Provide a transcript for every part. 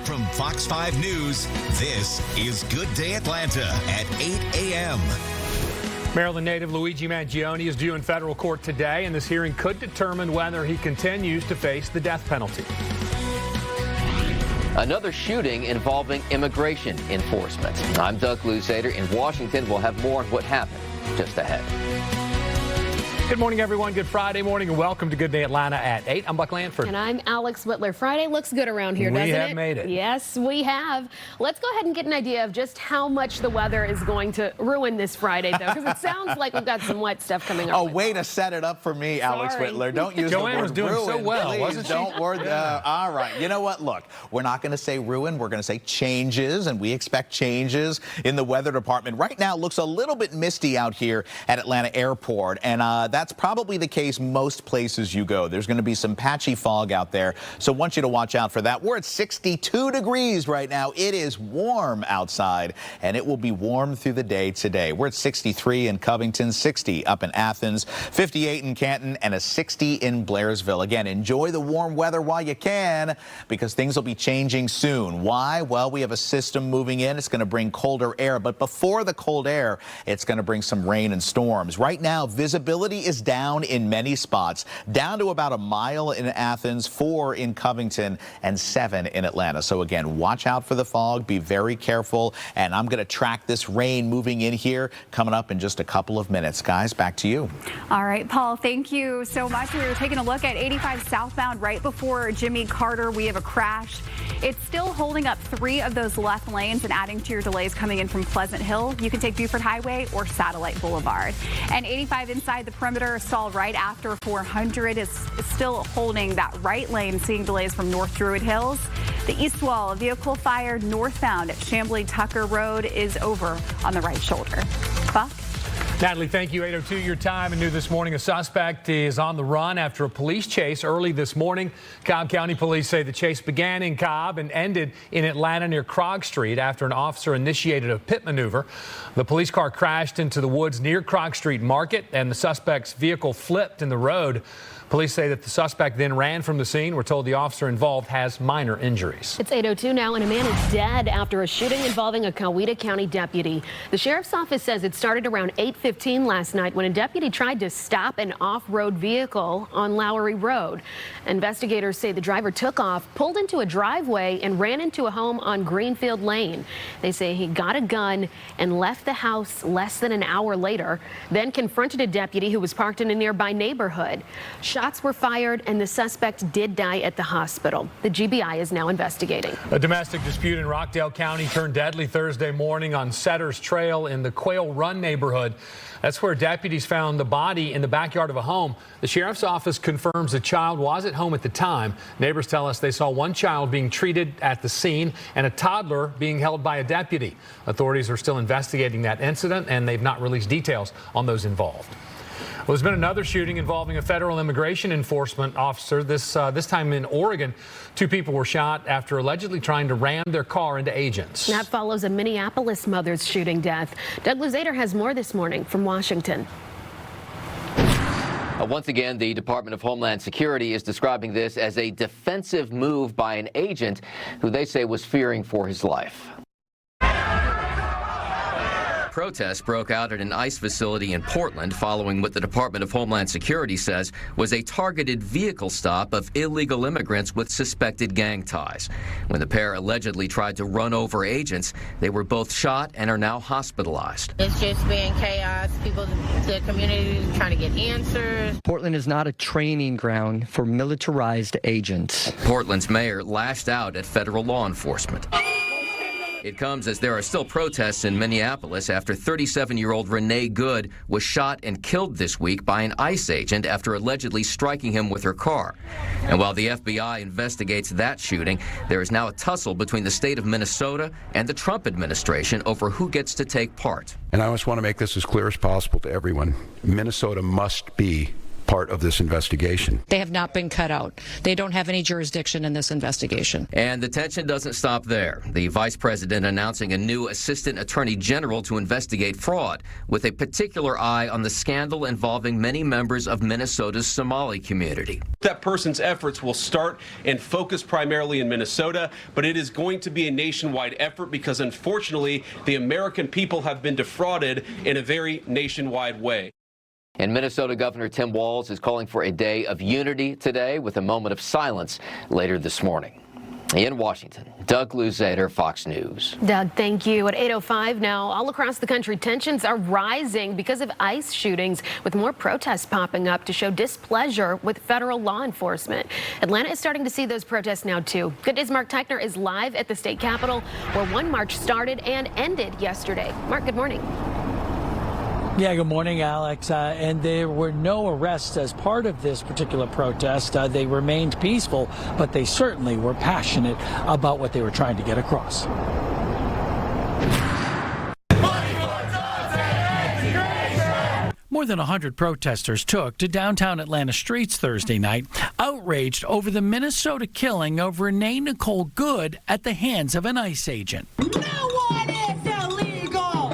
From Fox 5 News, this is Good Day Atlanta at 8 a.m. Maryland native Luigi Mangione is due in federal court today, and this hearing could determine whether he continues to face the death penalty. Another shooting involving immigration enforcement. I'm Doug Luzader in Washington. We'll have more on what happened just ahead. Good morning, everyone. Good Friday morning, and welcome to Good Day Atlanta at 8. I'm Buck Lanford. And I'm Alex Whitler. Friday looks good around here, doesn't it? We have made it. Yes, we have. Let's go ahead and get an idea of just how much the weather is going to ruin this Friday, though, because it sounds like we've got some wet stuff coming up. Oh, way to set it up for me, Alex Whitler. Don't use Joanne the word was doing ruin, so well, please. wasn't she? Don't worry. All right. You know what? Look, we're not going to say ruin. We're going to say changes, and we expect changes in the weather department. Right now, it looks a little bit misty out here at Atlanta Airport, and that's probably the case most places you go. There's going to be some patchy fog out there, so I want you to watch out for that. We're at 62 degrees right now. It is warm outside, and it will be warm through the day today. We're at 63 in Covington, 60 up in Athens, 58 in Canton, and a 60 in Blairsville. Again, enjoy the warm weather while you can, because things will be changing soon. Why? Well, we have a system moving in. It's going to bring colder air, but before the cold air, it's going to bring some rain and storms. Right now, visibility is down in many spots, down to about a mile in Athens, 4 in Covington, and 7 in Atlanta. So again, watch out for the fog, be very careful, and I'm going to track this rain moving in here coming up in just a couple of minutes. Guys, back to you. All right, Paul, thank you so much. We were taking a look at 85 southbound right before Jimmy Carter. We have a crash. It's still holding up 3 of those left lanes and adding to your delays coming in from Pleasant Hill. You can take Buford Highway or Satellite Boulevard. And 85 inside the perimeter, stalled right after 400 is still holding that right lane, seeing delays from North Druid Hills. The east wall, a vehicle fired northbound at Chamblee Tucker Road, is over on the right shoulder. Buck? Natalie, thank you. 8:02 your time, and new this morning, a suspect is on the run after a police chase early this morning. Cobb County police say the chase began in Cobb and ended in Atlanta near Krog Street after an officer initiated a pit maneuver. The police car crashed into the woods near Krog Street Market, and the suspect's vehicle flipped in the road. Police say that the suspect then ran from the scene. We're told the officer involved has minor injuries. It's 8:02 now, and a man is dead after a shooting involving a Coweta County deputy. The sheriff's office says it started around 8:15 last night when a deputy tried to stop an off-road vehicle on Lowry Road. Investigators say the driver took off, pulled into a driveway, and ran into a home on Greenfield Lane. They say he got a gun and left the house less than an hour later, then confronted a deputy who was parked in a nearby neighborhood. Shots were fired, and the suspect did die at the hospital. The GBI is now investigating. A domestic dispute in Rockdale County turned deadly Thursday morning on Setter's Trail in the Quail Run neighborhood. That's where deputies found the body in the backyard of a home. The sheriff's office confirms the child was at home at the time. Neighbors tell us they saw one child being treated at the scene and a toddler being held by a deputy. Authorities are still investigating that incident, and they've not released details on those involved. Well, there's been another shooting involving a federal immigration enforcement officer, this time in Oregon. 2 people were shot after allegedly trying to ram their car into agents. That follows a Minneapolis mother's shooting death. Doug Luzader has more this morning from Washington. Once again, the Department of Homeland Security is describing this as a defensive move by an agent who they say was fearing for his life. Protests broke out at an ICE facility in Portland following what the Department of Homeland Security says was a targeted vehicle stop of illegal immigrants with suspected gang ties. When the pair allegedly tried to run over agents, they were both shot and are now hospitalized. It's just been chaos. People, the community is trying to get answers. Portland is not a training ground for militarized agents. Portland's mayor lashed out at federal law enforcement. It comes as there are still protests in Minneapolis after 37-year-old Renee Good was shot and killed this week by an ICE agent after allegedly striking him with her car. And while the FBI investigates that shooting, there is now a tussle between the state of Minnesota and the Trump administration over who gets to take part. And I just want to make this as clear as possible to everyone. Minnesota must be part of this investigation. They have not been cut out. They don't have any jurisdiction in this investigation. And the tension doesn't stop there. The vice president announcing a new assistant attorney general to investigate fraud, with a particular eye on the scandal involving many members of Minnesota's Somali community. That person's efforts will start and focus primarily in Minnesota, but it is going to be a nationwide effort because, unfortunately, the American people have been defrauded in a very nationwide way. And Minnesota Governor Tim Walz is calling for a day of unity today with a moment of silence later this morning. In Washington, Doug Luzader, Fox News. Doug, thank you. At 8:05 now, all across the country, tensions are rising because of ICE shootings, with more protests popping up to show displeasure with federal law enforcement. Atlanta is starting to see those protests now, too. Good Day's Mark Teichner is live at the state capitol, where one march started and ended yesterday. Mark, good morning. Yeah, good morning, Alex. And there were no arrests as part of this particular protest. They remained peaceful, but they certainly were passionate about what they were trying to get across. More than 100 protesters took to downtown Atlanta streets Thursday night, outraged over the Minnesota killing of Renee Nicole Good at the hands of an ICE agent. No one is illegal!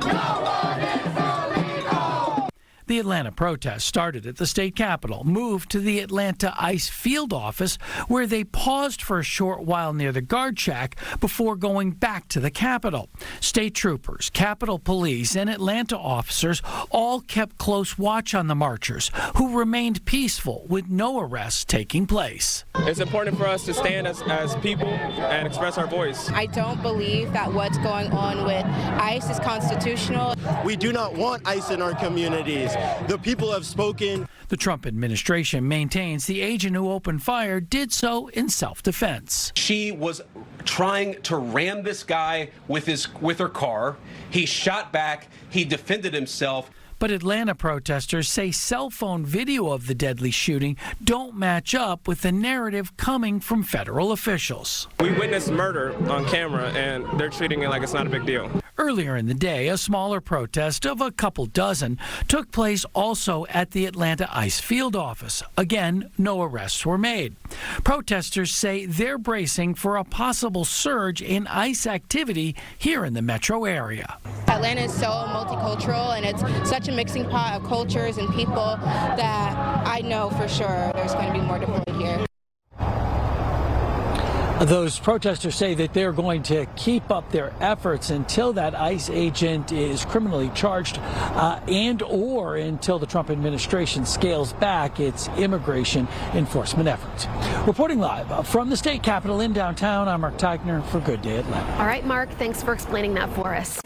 No one is illegal! The Atlanta protest started at the state capitol, moved to the Atlanta ICE field office, where they paused for a short while near the guard shack before going back to the capitol. State troopers, Capitol Police, and Atlanta officers all kept close watch on the marchers, who remained peaceful with no arrests taking place. It's important for us to stand as people and express our voice. I don't believe that what's going on with ICE is constitutional. We do not want ICE in our communities. The people have spoken. The Trump administration maintains the agent who opened fire did so in self-defense. She was trying to ram this guy with her car. He shot back. He defended himself. But Atlanta protesters say cell phone video of the deadly shooting don't match up with the narrative coming from federal officials. We witnessed murder on camera, and they're treating it like it's not a big deal. Earlier in the day, a smaller protest of a couple dozen took place also at the Atlanta ICE field office. Again, no arrests were made. Protesters say they're bracing for a possible surge in ICE activity here in the metro area. Atlanta is so multicultural, and it's such a mixing pot of cultures and people that I know for sure there's going to be more deployed here. Those protesters say that they're going to keep up their efforts until that ICE agent is criminally charged and or until the Trump administration scales back its immigration enforcement efforts. Reporting live from the state capitol in downtown, I'm Mark Teichner for Good Day Atlanta. All right, Mark, thanks for explaining that for us.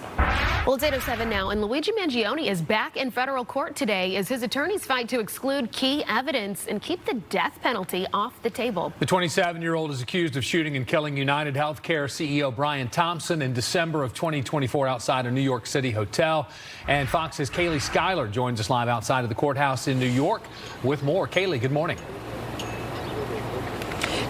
Well, it's 8:07 now, and Luigi Mangione is back in federal court today as his attorneys fight to exclude key evidence and keep the death penalty off the table. The 27-year-old is accused of shooting and killing United Healthcare CEO Brian Thompson in December of 2024 outside a New York City hotel. And Fox's Kaylee Schuyler joins us live outside of the courthouse in New York with more. Kaylee, good morning.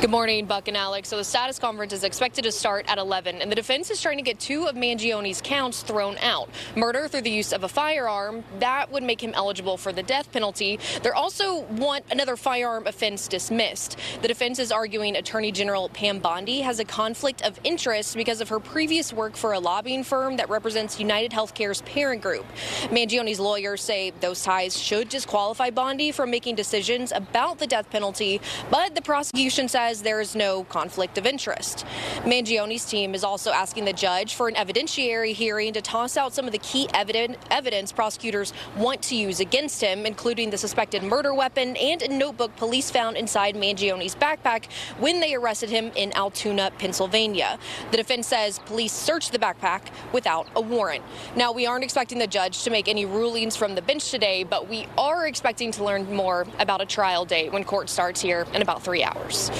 Good morning, Buck and Alex. So the status conference is expected to start at 11, and the defense is trying to get two of Mangione's counts thrown out. Murder through the use of a firearm, that would make him eligible for the death penalty. They also want another firearm offense dismissed. The defense is arguing Attorney General Pam Bondi has a conflict of interest because of her previous work for a lobbying firm that represents United Healthcare's parent group. Mangione's lawyers say those ties should disqualify Bondi from making decisions about the death penalty, but the prosecution says there is no conflict of interest. Mangione's team is also asking the judge for an evidentiary hearing to toss out some of the key evidence prosecutors want to use against him, including the suspected murder weapon and a notebook police found inside Mangione's backpack when they arrested him in Altoona, Pennsylvania. The defense says police searched the backpack without a warrant. Now, we aren't expecting the judge to make any rulings from the bench today, but we are expecting to learn more about a trial date when court starts here in about 3 hours.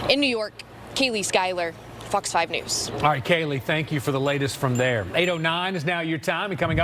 In New York, Kaylee Schuyler, Fox 5 News. All right, Kaylee, thank you for the latest from there. 8:09 is now your time, and coming up.